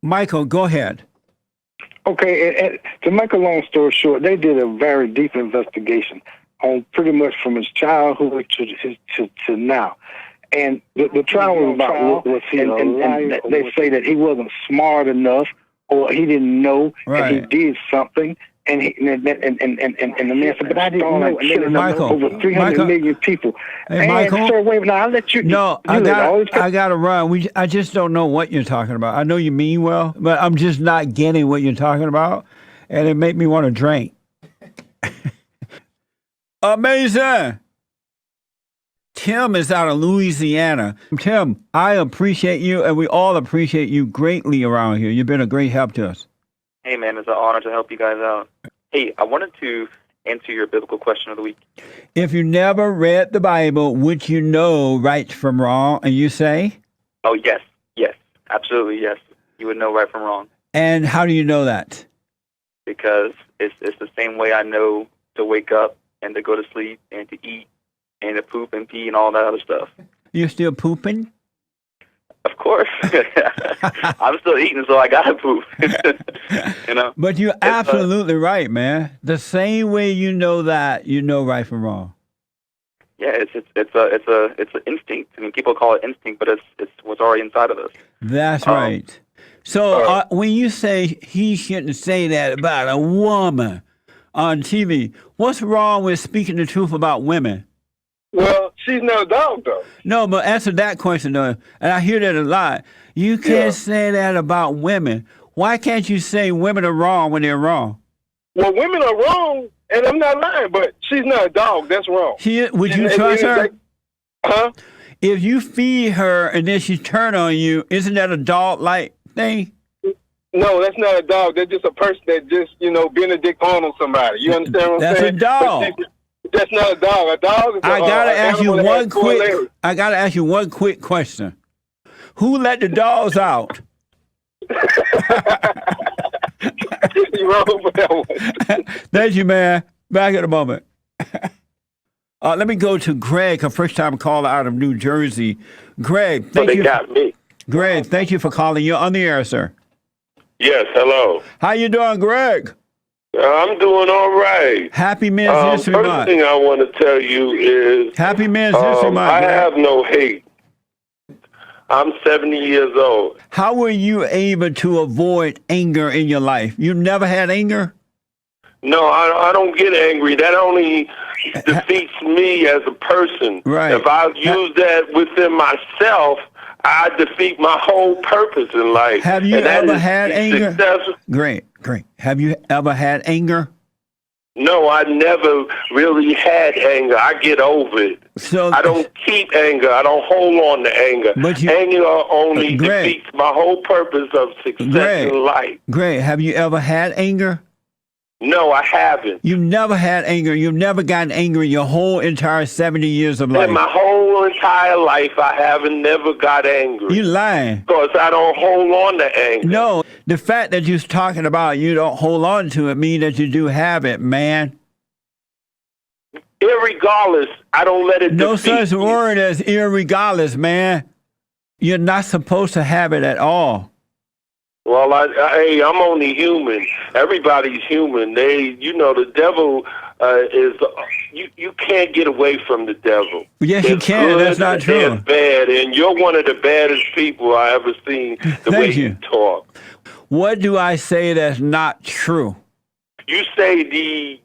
Michael, go ahead. Okay, and to make a long story short, they did a very deep investigation on pretty much from his childhood to now. And the trial was about was he and they say that he wasn't smart enough or he didn't know that he did something. And the man said, but I didn't know. And then Michael, over 300 million people. Hey, Michael. Sir, wait, now I'll let you. No, I got to run. I just don't know what you're talking about. I know you mean well, but I'm just not getting what you're talking about. And it made me want to drink. Amazing. Tim is out of Louisiana. Tim, I appreciate you, and we all appreciate you greatly around here. You've been a great help to us. Hey, man, it's an honor to help you guys out. Hey, I wanted to answer your biblical question of the week. If you never read the Bible, would you know right from wrong? And you say? Oh, yes, absolutely, yes. You would know right from wrong. And how do you know that? Because it's the same way I know to wake up and to go to sleep and to eat and to poop and pee and all that other stuff. You're still pooping? Of course. I'm still eating, so I gotta poop. You know. But you're absolutely right, man. The same way you know that, you know right from wrong. Yeah, it's an instinct. I mean, people call it instinct, but it's what's already inside of us. That's right. So when you say he shouldn't say that about a woman on TV, what's wrong with speaking the truth about women? Well, she's not a dog, though. No, but answer that question, though. And I hear that a lot. You can't say that about women. Why can't you say women are wrong when they're wrong? Well, women are wrong, and I'm not lying, but she's not a dog. That's wrong. Would you trust her? Huh? If you feed her and then she turn on you, isn't that a dog-like thing? No, that's not a dog. That's just a person that just, being a dick on somebody. You understand what I'm saying? That's a dog. That's not a dog. A dog is I gotta ask you one quick question. Who let the dogs out? You wrong for that one. Thank you, man. Back in a moment. Let me go to Greg, a first-time caller out of New Jersey. Greg, thank you. Got me. Greg, thank you for calling. You're on the air, sir. Yes, hello. How you doing, Greg? I'm doing all right. Happy Men's History Month. First thing I want to tell you is Happy Men's History Month. I have no hate. I'm 70 years old. How were you able to avoid anger in your life? You never had anger? No, I don't get angry. That only defeats me as a person. Right. If I use that within myself, I defeat my whole purpose in life. Have you ever had anger? Successful. Great. Have you ever had anger? No, I never really had anger. I get over it. So I don't keep anger. I don't hold on to anger. Anger only defeats my whole purpose of success in life. Great. Have you ever had anger? No, I haven't. You never had anger. You've never gotten angry your whole entire 70 years of life. In my whole entire life, I haven't never got angry. You lying. Because I don't hold on to anger. No, the fact that you're talking about you don't hold on to it means that you do have it, man. Irregardless, I don't let it No defeat such word as irregardless, man. You're not supposed to have it at all. Well, hey, I'm only human. Everybody's human. The devil is. You can't get away from the devil. Yes, you can. That's not true. It's bad, and you're one of the baddest people I ever seen. The way you talk. What do I say that's not true? You say the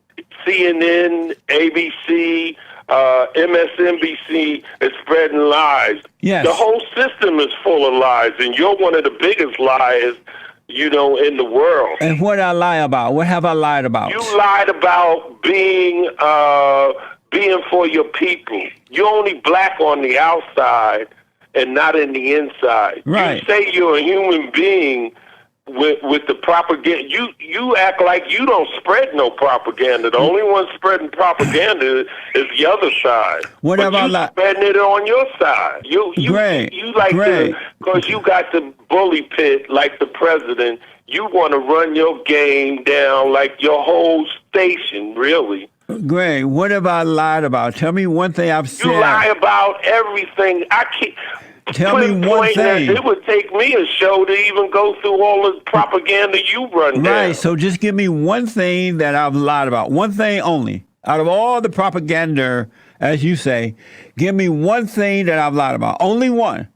CNN, ABC, MSNBC is spreading lies. Yes. The whole system is full of lies, and you're one of the biggest liars, in the world. And what I lie about? What have I lied about? You lied about being for your people. You're only black on the outside and not in the inside. Right. You say you're a human being with the propaganda. You act like you don't spread no propaganda. The only one spreading propaganda is the other side. What have I lied? Spreading it on your side. You like to, because you got the bully pit like the president. You want to run your game down like your whole station, really. Greg, what have I lied about? Tell me one thing I've said. You lie about everything. Tell me one pinpoint that thing. it would take me a show to even go through all the propaganda you run down. Right, so just give me one thing that I've lied about. One thing only. Out of all the propaganda, as you say, give me one thing that I've lied about. Only one.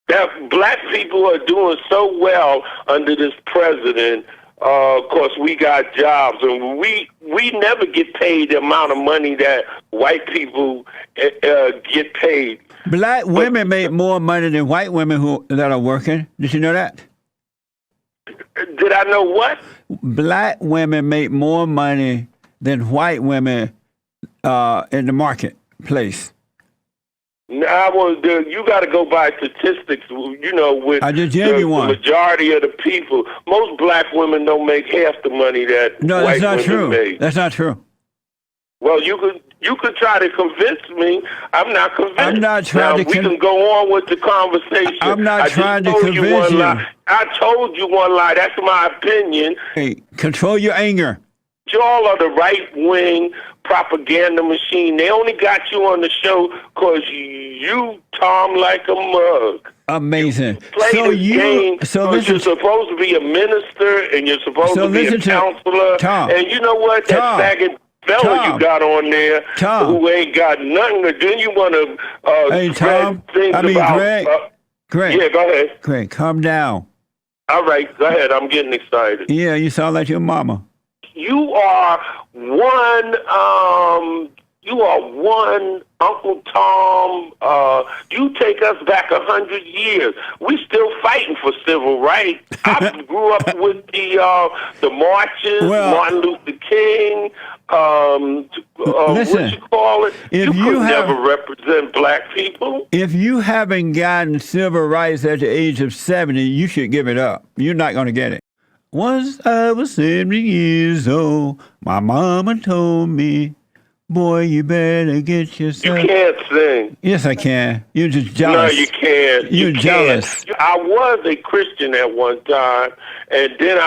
That black people are doing so well under this president. Of course, we got jobs, and we never get paid the amount of money that white people get paid. Black women make more money than white women that are working. Did you know that? Did I know what? Black women make more money than white women in the marketplace. Now, you got to go by statistics, with I just gave you one. The majority of the people. Most black women don't make half the money that No, white that's not women true. make. That's not true. Well, you could try to convince me. I'm not convinced. I'm not trying now, to we can go on with the conversation. I'm not trying to told convince you. One you. lie. I told you one lie. That's my opinion. Hey, control your anger. Y'all are the right-wing propaganda machine. They only got you on the show because you Tom like a mug. Amazing. Play So this game because you're supposed to be a minister and you're supposed to be a counselor. Tom, and you know what? That faggot fella you got on there who ain't got nothing to do. Then you want to hey, Tom, Greg. Yeah, go ahead. Greg, calm down. All right, go ahead. I'm getting excited. Yeah, you sound like your mama. You are one Uncle Tom. You take us back 100 years. We still fighting for civil rights. I grew up with the marches, Martin Luther King. Listen, what you call it? If you could never represent black people. If you haven't gotten civil rights at the age of 70, you should give it up. You're not going to get it. Once I was 70 years old, my mama told me, boy, you better get yourself... You can't sing. Yes, I can. You're just jealous. No, you can't. You're jealous. I was a Christian at one time, and then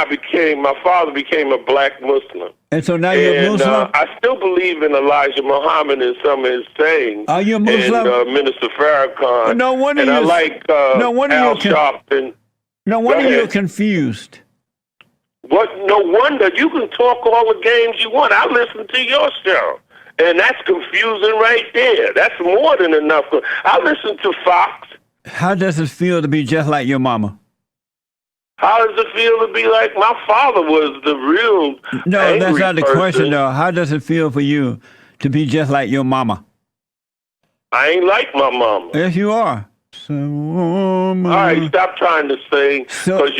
my father became a black Muslim. And so now you're a Muslim? I still believe in Elijah Muhammad and some of his sayings. Are you a Muslim? And Minister Farrakhan. No wonder and I like Al Sharpton. No wonder you're confused. What? No wonder. You can talk all the games you want. I listen to your show. And that's confusing right there. That's more than enough. I listen to Fox. How does it feel to be just like your mama? How does it feel to be like my father was the real No, that's not the person. question, though. How does it feel for you to be just like your mama? I ain't like my mama. Yes, you are. All right, stop trying to sing because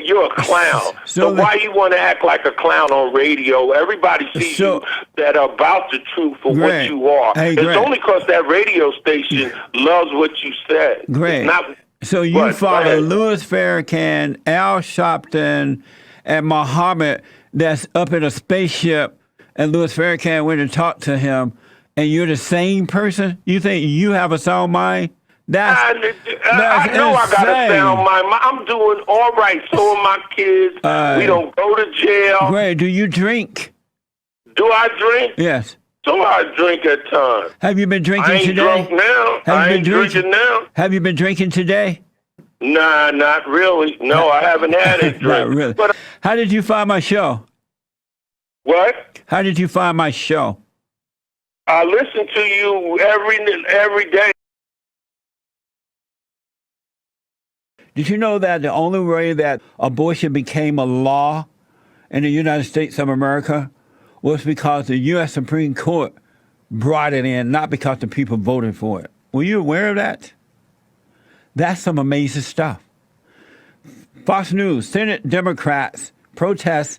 you're a clown. So why you want to act like a clown on radio? Everybody sees you that are about the truth for what you are. Hey, it's only because that radio station loves what you said. Great. Not, so you follow Louis Farrakhan, Al Sharpton, and Muhammad that's up in a spaceship, and Louis Farrakhan went and talked to him, and you're the same person? You think you have a sound mind? I know I got a sound mind. I'm doing all right. So are my kids. We don't go to jail. Great. Do you drink? Do I drink? Yes. So I drink at times. Have you been drinking today? I ain't drunk now. I ain't drinking now. Have you been drinking today? Nah, not really. No, I haven't had a drink. Not really. But how did you find my show? What? How did you find my show? I listen to you every day. Did you know that the only way that abortion became a law in the United States of America was because the U.S. Supreme Court brought it in, not because the people voted for it? Were you aware of that? That's some amazing stuff. Fox News, Senate Democrats protest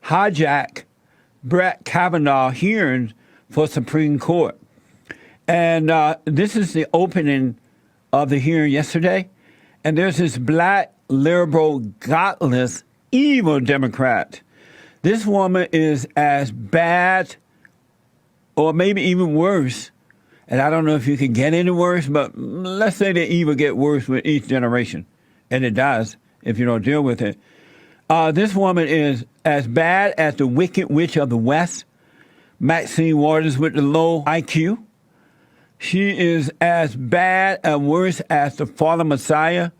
hijack Brett Kavanaugh hearings for Supreme Court. And this is the opening of the hearing yesterday. And there's this black, liberal, godless, evil Democrat. This woman is as bad or maybe even worse. And I don't know if you can get any worse, but let's say the evil get worse with each generation. And it does if you don't deal with it. This woman is as bad as the Wicked Witch of the West, Maxine Waters with the low IQ. She is as bad and worse as the fallen Messiah,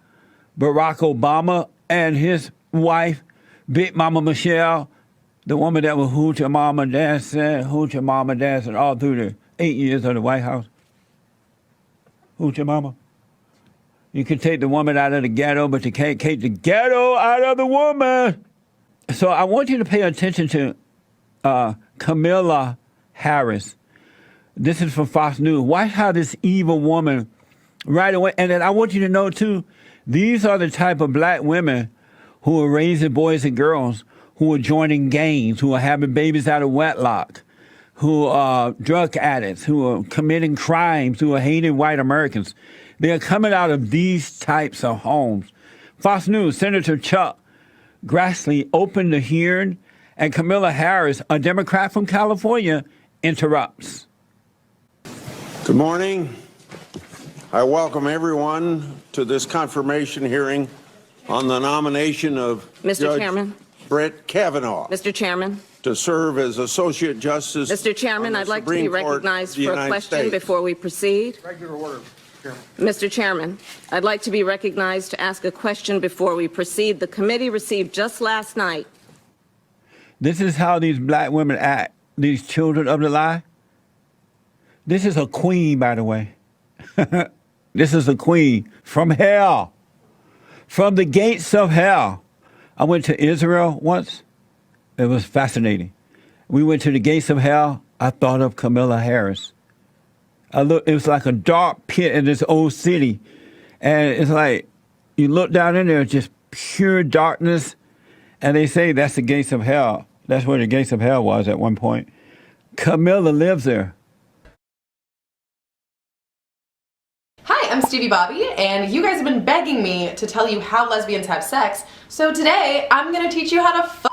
Barack Obama, and his wife, Big Mama Michelle, the woman that was hoochie mama dancing all through the 8 years of the White House. Hoochie mama. You can take the woman out of the ghetto, but you can't take the ghetto out of the woman. So I want you to pay attention to Kamala Harris. This is from Fox News. Watch how this evil woman right away, and then I want you to know too, these are the type of black women who are raising boys and girls, who are joining gangs, who are having babies out of wedlock, who are drug addicts, who are committing crimes, who are hating white Americans. They are coming out of these types of homes. Fox News, Senator Chuck Grassley opened the hearing, and Kamala Harris, a Democrat from California, interrupts. Good morning. I welcome everyone to this confirmation hearing on the nomination of Mr. Chairman. Brett Kavanaugh Mr. Chairman. to serve as Associate Justice. Mr. Chairman, I'd like to be recognized for a question before we proceed. Regular order, Chairman. Mr. Chairman, I'd like to be recognized to ask a question before we proceed. The committee received just last night. This is how these black women act, these children of the lie. This is a queen, by the way. This is a queen from hell, from the gates of hell. I went to Israel once. It was fascinating. We went to the gates of hell. I thought of Kamala Harris. It was like a dark pit in this old city. And it's like, you look down in there, just pure darkness. And they say that's the gates of hell. That's where the gates of hell was at one point. Camilla lives there. Hi, I'm Stevie Boebi, and you guys have been begging me to tell you how lesbians have sex, so today I'm gonna teach you how to fuck.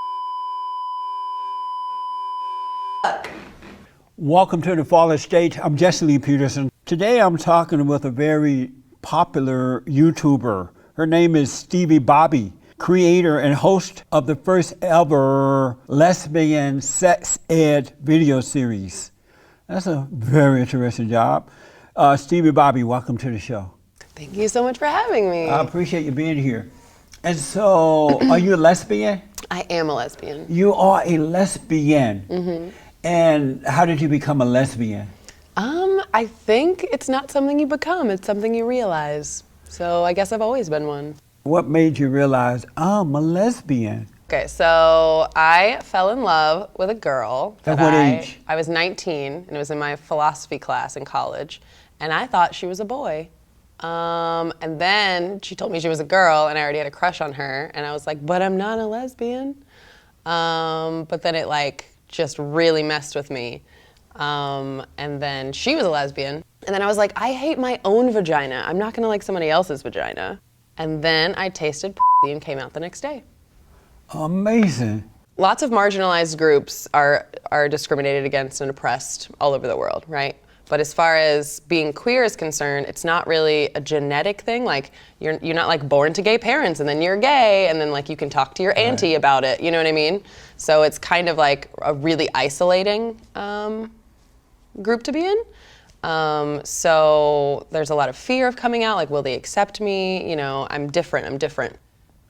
Welcome to the Fallen State. I'm Jesse Lee Peterson. Today I'm talking with a very popular YouTuber. Her name is Stevie Boebi, creator and host of the first ever lesbian sex ed video series. That's a very interesting job. Stevie Boebi, welcome to the show. Thank you so much for having me. I appreciate you being here. And so, are you a lesbian? I am a lesbian. You are a lesbian. Mm-hmm. And how did you become a lesbian? I think it's not something you become, it's something you realize. So I guess I've always been one. What made you realize I'm a lesbian? Okay, so I fell in love with a girl. At what age? I was 19, and it was in my philosophy class in college, and I thought she was a boy. And then she told me she was a girl, and I already had a crush on her, and I was like, but I'm not a lesbian. But then it just really messed with me. And then she was a lesbian, and then I was like, I hate my own vagina. I'm not gonna like somebody else's vagina. And then I tasted and came out the next day. Amazing. Lots of marginalized groups are discriminated against and oppressed all over the world, right? But as far as being queer is concerned, it's not really a genetic thing. Like you're not born to gay parents and then you're gay and then you can talk to your auntie about it. You know what I mean? So it's kind of like a really isolating group to be in. So there's a lot of fear of coming out. Will they accept me? You know, I'm different.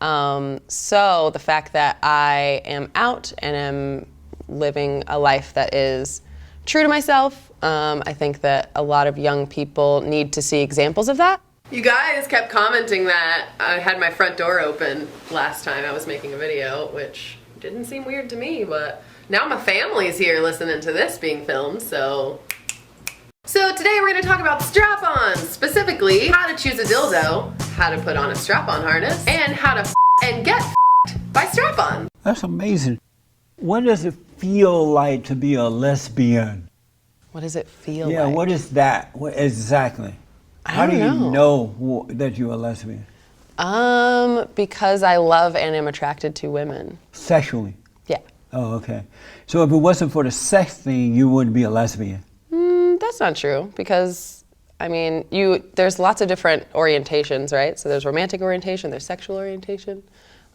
So the fact that I am out and am living a life that is true to myself, I think that a lot of young people need to see examples of that. You guys kept commenting that I had my front door open last time I was making a video, which didn't seem weird to me, but now my family's here listening to this being filmed, so today we're going to talk about strap-ons, specifically how to choose a dildo, how to put on a strap-on harness, and how to and get by strap-on. That's amazing. What does it feel like to be a lesbian? What does it feel like? Yeah, what is that? What exactly? How do you know that you're a lesbian? Because I love and am attracted to women. Sexually? Yeah. Oh, okay. So if it wasn't for the sex thing, you wouldn't be a lesbian? That's not true, because there's lots of different orientations, right? So there's romantic orientation, there's sexual orientation.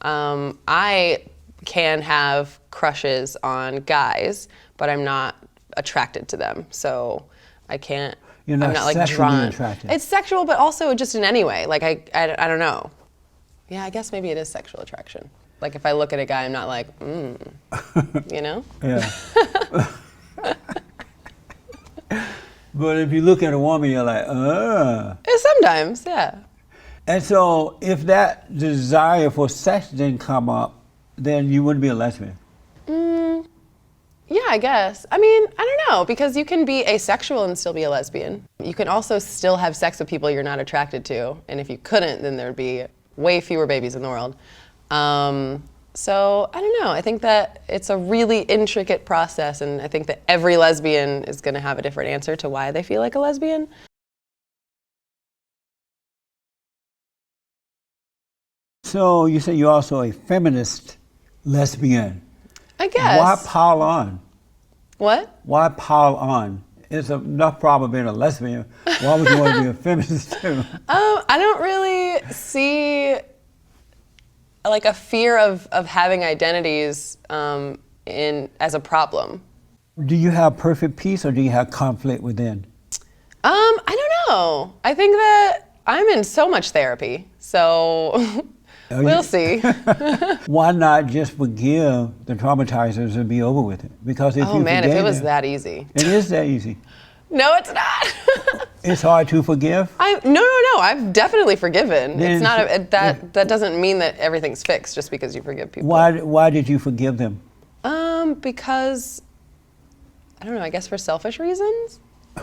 I can have crushes on guys, but I'm not attracted to them, so I can't. You're not, I'm not like sexually drawn. attracted. It's sexual, but also just in any way. Like I don't know. Yeah, I guess maybe it is sexual attraction. Like if I look at a guy, I'm not like, you know? Yeah. But if you look at a woman, you're like, Sometimes, yeah. And so if that desire for sex didn't come up, then you wouldn't be a lesbian. Yeah, I guess. I mean, I don't know, because you can be asexual and still be a lesbian. You can also still have sex with people you're not attracted to, and if you couldn't, then there'd be way fewer babies in the world. So, I don't know. I think that it's a really intricate process, and I think that every lesbian is going to have a different answer to why they feel like a lesbian. So you say you're also a feminist lesbian. I guess. Why pile on? What? Why pile on? It's enough problem being a lesbian. Why would you want to be a feminist too? I don't really see like a fear of having identities as a problem. Do you have perfect peace or do you have conflict within? I don't know. I think that I'm in so much therapy, so we'll see. Why not just forgive the traumatizers and be over with it? Because if you man, if it was them, that easy. it is that easy. No, it's not. It's hard to forgive. No. I've definitely forgiven. Then It's not that doesn't mean that everything's fixed just because you forgive people. Why did you forgive them? Because I don't know. I guess for selfish reasons.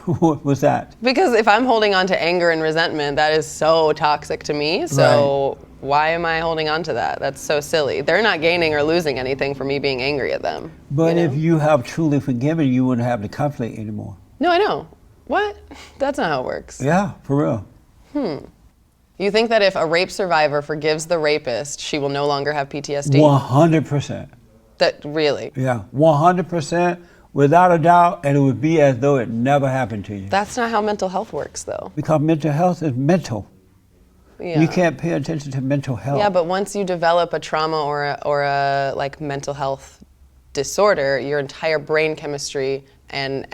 What was that? Because if I'm holding on to anger and resentment, that is so toxic to me. So why am I holding on to that? That's so silly. They're not gaining or losing anything for me being angry at them. But if you have truly forgiven, you wouldn't have the conflict anymore. No, I know. What? That's not how it works. Yeah, for real. You think that if a rape survivor forgives the rapist, she will no longer have PTSD? 100%. That really? Yeah, 100%, without a doubt, and it would be as though it never happened to you. That's not how mental health works, though. Because mental health is mental. Yeah. You can't pay attention to mental health. Yeah, but once you develop a trauma or a like mental health disorder, your entire brain chemistry and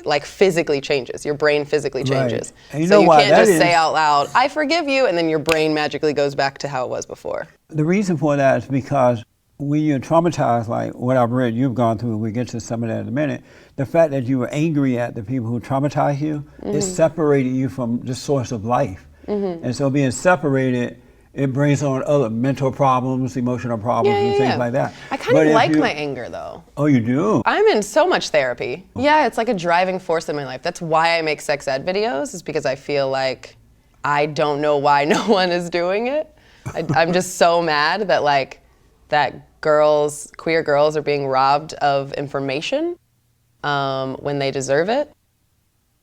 like physically changes. Your brain physically changes. And you so know you why can't that just is? say out loud, I forgive you, and then your brain magically goes back to how it was before. The reason for that is because when you're traumatized, like what I've read you've gone through, we get to some of that in a minute, the fact that you were angry at the people who traumatized you, it separated you from the source of life. And so being separated, it brings on other mental problems, emotional problems, and things like that. I kind of like my anger, though. Oh, you do? I'm in so much therapy. Yeah, it's like a driving force in my life. That's why I make sex ed videos, is because I feel like I don't know why no one is doing it. I'm just so mad that queer girls are being robbed of information when they deserve it.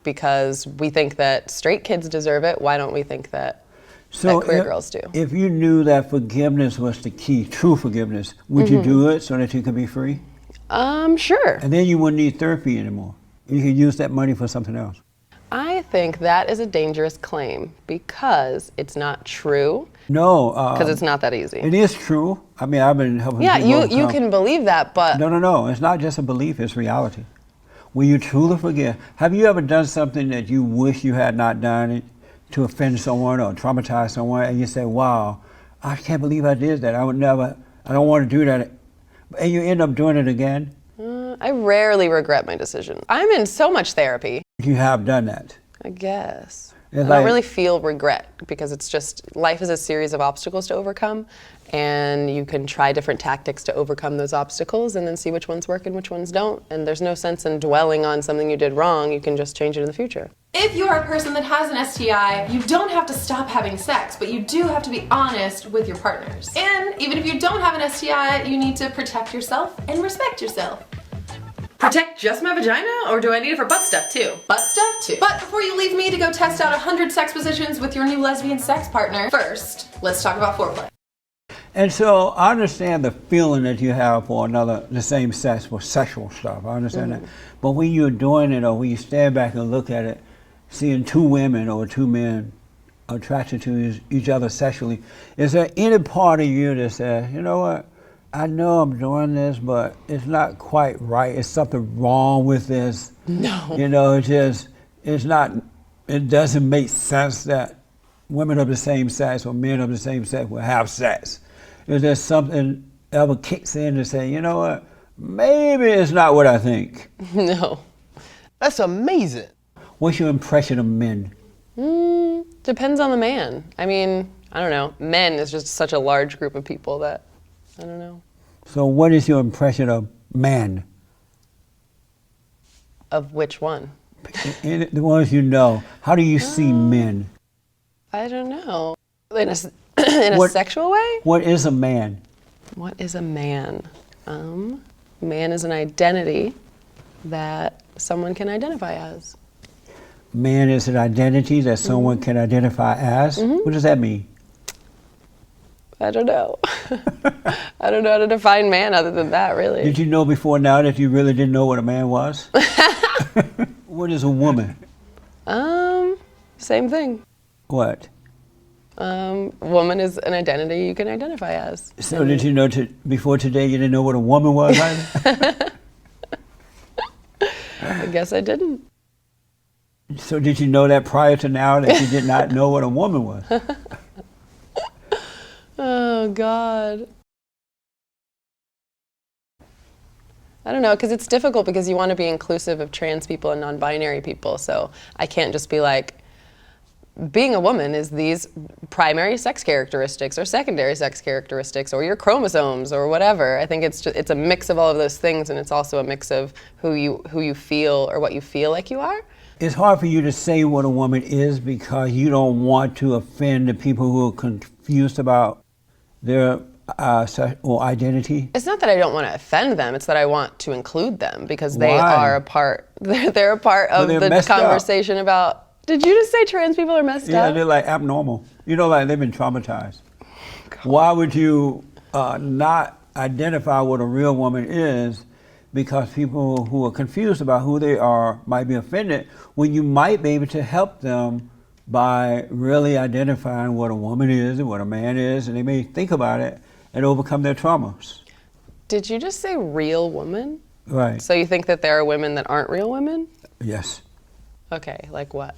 Because we think that straight kids deserve it, why don't we think that queer girls do? If you knew that forgiveness was the key, true forgiveness, would you do it so that you could be free? Sure. And then you wouldn't need therapy anymore. You could use that money for something else. I think that is a dangerous claim because it's not true. No. Because it's not that easy. It is true. I mean, I've been helping Yeah, people you can believe that, but... No. It's not just a belief, it's reality. When you truly forgive, have you ever done something that you wish you had not done to offend someone or traumatize someone, and you say, wow, I can't believe I did that. I don't want to do that. And you end up doing it again? I rarely regret my decision. I'm in so much therapy. You have done that. I guess. It's I don't really feel regret because it's just, life is a series of obstacles to overcome, and you can try different tactics to overcome those obstacles and then see which ones work and which ones don't. And there's no sense in dwelling on something you did wrong. You can just change it in the future. If you are a person that has an STI, you don't have to stop having sex, but you do have to be honest with your partners. And even if you don't have an STI, you need to protect yourself and respect yourself. Protect just my vagina, or do I need it for butt stuff too? Butt stuff too. But before you leave me to go test out 100 sex positions with your new lesbian sex partner, first, let's talk about foreplay. And so I understand the feeling that you have for the same sex, for sexual stuff. I understand that. But when you're doing it, or when you stand back and look at it, seeing two women or two men attracted to each other sexually, is there any part of you that says, you know what, I know I'm doing this, but it's not quite right. It's something wrong with this. No. You know, it's not it doesn't make sense that women of the same sex or men of the same sex will have sex. Is there something ever kicks in to say, you know what, maybe it's not what I think? No. That's amazing. What's your impression of men? Depends on the man. I mean, I don't know. Men is just such a large group of people that, I don't know. So what is your impression of man? Of which one? The ones you know. How do you see men? I don't know. In a sexual way? What is a man? What is a man? Man is an identity that someone can identify as. Man is an identity that someone can identify as? What does that mean? I don't know. I don't know how to define man other than that, really. Did you know before now that you really didn't know what a man was? What is a woman? Same thing. What? Woman is an identity you can identify as. So did you know before today you didn't know what a woman was either? I guess I didn't. So did you know that prior to now that you did not know what a woman was? Oh, God. I don't know, because it's difficult because you want to be inclusive of trans people and non-binary people. So I can't just be like, being a woman is these primary sex characteristics or secondary sex characteristics or your chromosomes or whatever. I think it's a mix of all of those things, and it's also a mix of who you feel or what you feel like you are. It's hard for you to say what a woman is because you don't want to offend the people who are confused about their sexual identity. It's not that I don't want to offend them, it's that I want to include them because they are a part, they're a part of the conversation about, did you just say trans people are messed up? Yeah, they're like abnormal. You know, like they've been traumatized. Why would you not identify what a real woman is because people who are confused about who they are might be offended when you might be able to help them by really identifying what a woman is and what a man is, and they may think about it and overcome their traumas. Did you just say real woman? Right. So you think that there are women that aren't real women? Yes. Okay, like what?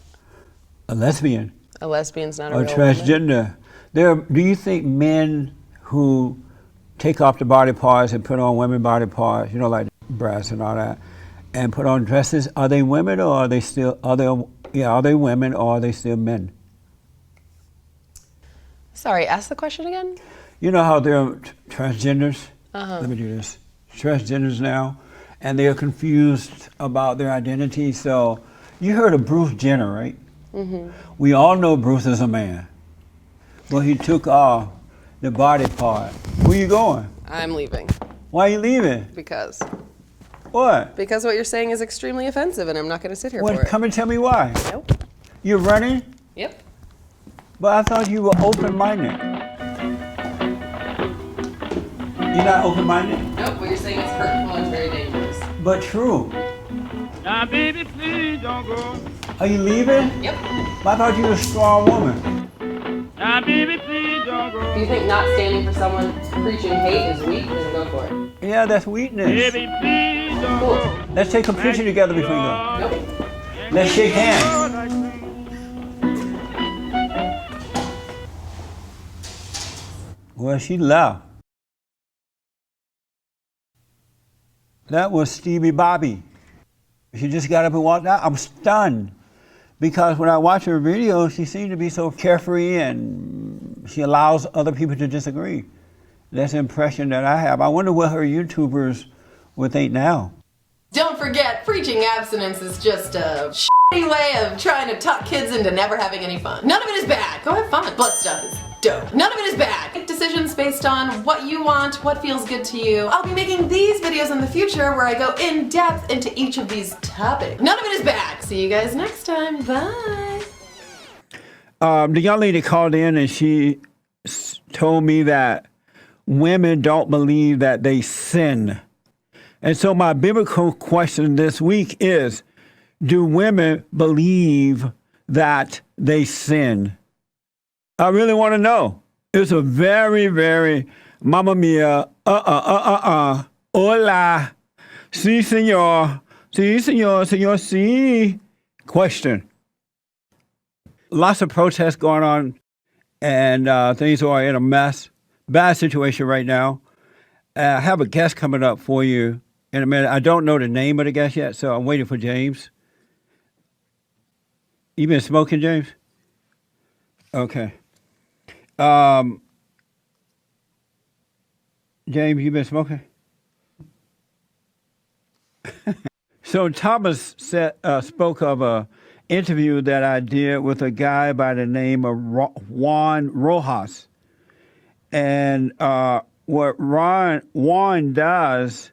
A lesbian. A lesbian's not a real woman? Or transgender. Do you think men who take off the body parts and put on women body parts, you know, like breasts and all that, and put on dresses, are they women or are they still, are they women or are they still men? Sorry, ask the question again? You know how there are transgenders? Let me do this. Transgenders now, and they're confused about their identity. So you heard of Bruce Jenner, right? We all know Bruce is a man. Well, he took off the body part. Where you going? I'm leaving. Why are you leaving? Because. What? Because what you're saying is extremely offensive and I'm not going to sit here for it. Come and tell me why. Nope. You're running? Yep. But I thought you were open-minded. You're not open-minded? Nope, what you're saying is hurtful and very dangerous. But true. Now, baby, please don't go. Are you leaving? Yep. I thought you were a strong woman. Now, baby, please don't go. Do you think not standing for someone preaching hate is weak? Then go for it. Yeah, that's weakness. Baby, please don't go. Let's take a picture together before you go. Nope. Let's shake hands. Well, she left. That was Stevie Boebi. She just got up and walked out. I'm stunned because when I watch her videos, she seemed to be so carefree and she allows other people to disagree. That's the impression that I have. I wonder what her YouTubers would think now. Don't forget, preaching abstinence is just a shitty way of trying to talk kids into never having any fun. None of it is bad. Go have fun. Blood stuff is dope. None of it is bad. Make decisions based on what you want, what feels good to you. I'll be making these videos in the future where I go in depth into each of these topics. None of it is bad. See you guys next time. Bye. The young lady called in and she told me that women don't believe that they sin. And so my biblical question this week is, do women believe that they sin? I really want to know. It's a very, very mamma mia, hola, si, senor, si, senor, senor, si question. lots of protests going on, and things are in a mess. Bad situation right now. I have a guest coming up for you in a minute. I don't know the name of the guest yet, so I'm waiting for James. You been smoking, James? Okay. James, you been smoking? So Thomas spoke of a interview that I did with a guy by the name of Juan Rojas. And what Juan does,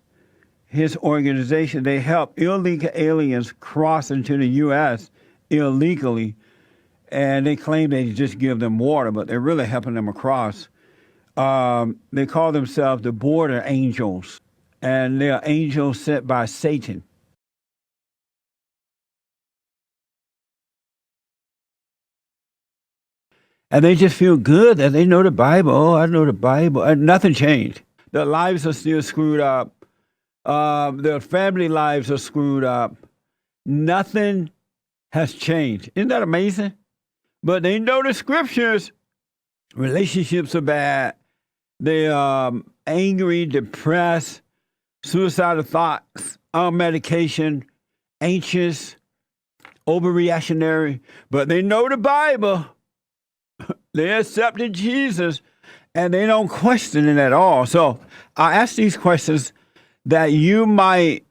his organization, they help illegal aliens cross into the U.S. illegally. And they claim they just give them water, but they're really helping them across. They call themselves the border angels. And they're angels sent by Satan. And they just feel good that they know the Bible. Oh, I know the Bible. And nothing changed. Their lives are still screwed up. Their family lives are screwed up. Nothing has changed. Isn't that amazing? But they know the scriptures. Relationships are bad. They're angry, depressed, suicidal thoughts, on medication, anxious, overreactionary. But they know the Bible. They accepted Jesus, and they don't question it at all. So I ask these questions that you might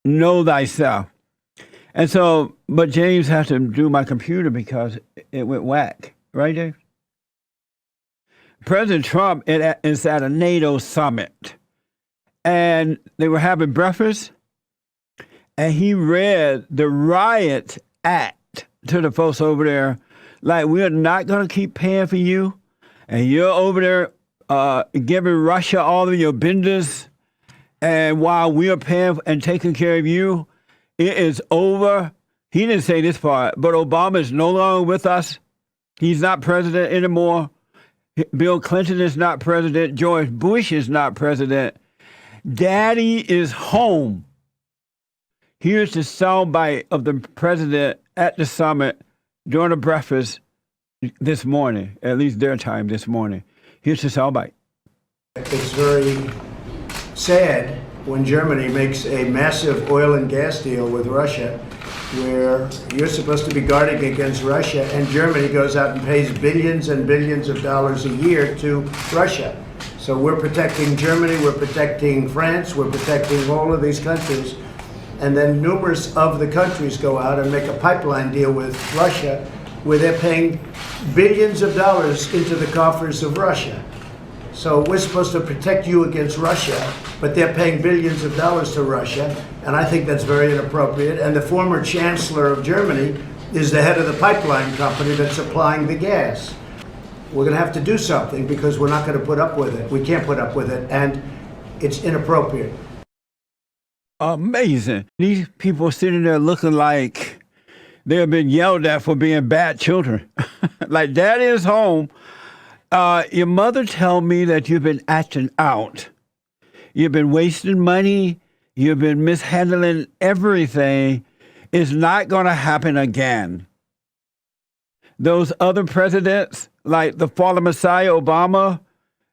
know thyself. And so, but James had to do my computer because it went whack. Right, James? President Trump is at a NATO summit, and they were having breakfast, and he read the riot act to the folks over there. Like, we're not going to keep paying for you, and you're over there giving Russia all of your business, and while we're paying and taking care of you, it is over. He didn't say this part, but Obama is no longer with us. He's not president anymore. Bill Clinton is not president. George Bush is not president. Daddy is home. Here's the soundbite of the president at the summit during the breakfast this morning, at least their time this morning. Here's the soundbite. It's very sad when Germany makes a massive oil and gas deal with Russia, where you're supposed to be guarding against Russia, and Germany goes out and pays billions and billions of dollars a year to Russia. So we're protecting Germany, we're protecting France, we're protecting all of these countries. And then numerous of the countries go out and make a pipeline deal with Russia, where they're paying billions of dollars into the coffers of Russia. So we're supposed to protect you against Russia, but they're paying billions of dollars to Russia, and I think that's very inappropriate. And the former chancellor of Germany is the head of the pipeline company that's supplying the gas. We're going to have to do something because we're not going to put up with it. We can't put up with it, and it's inappropriate. Amazing. These people sitting there looking like they've been yelled at for being bad children. Like, Daddy is home. Your mother told me that you've been acting out. You've been wasting money. You've been mishandling everything. It's not going to happen again. Those other presidents, like the fallen Messiah, Obama,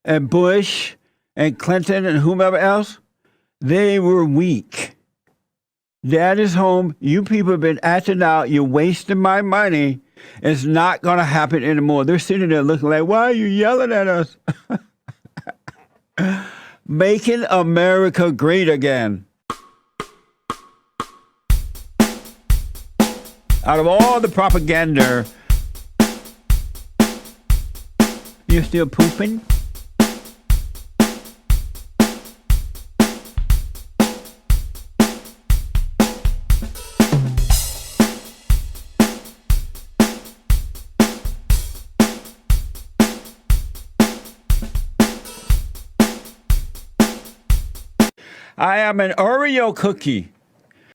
and Bush, and Clinton, and whomever else, they were weak. Dad is home. You people have been acting out. You're wasting my money. It's not going to happen anymore. They're sitting there looking like, why are you yelling at us? Making America great again. Out of all the propaganda, you're still pooping? I am an Oreo cookie.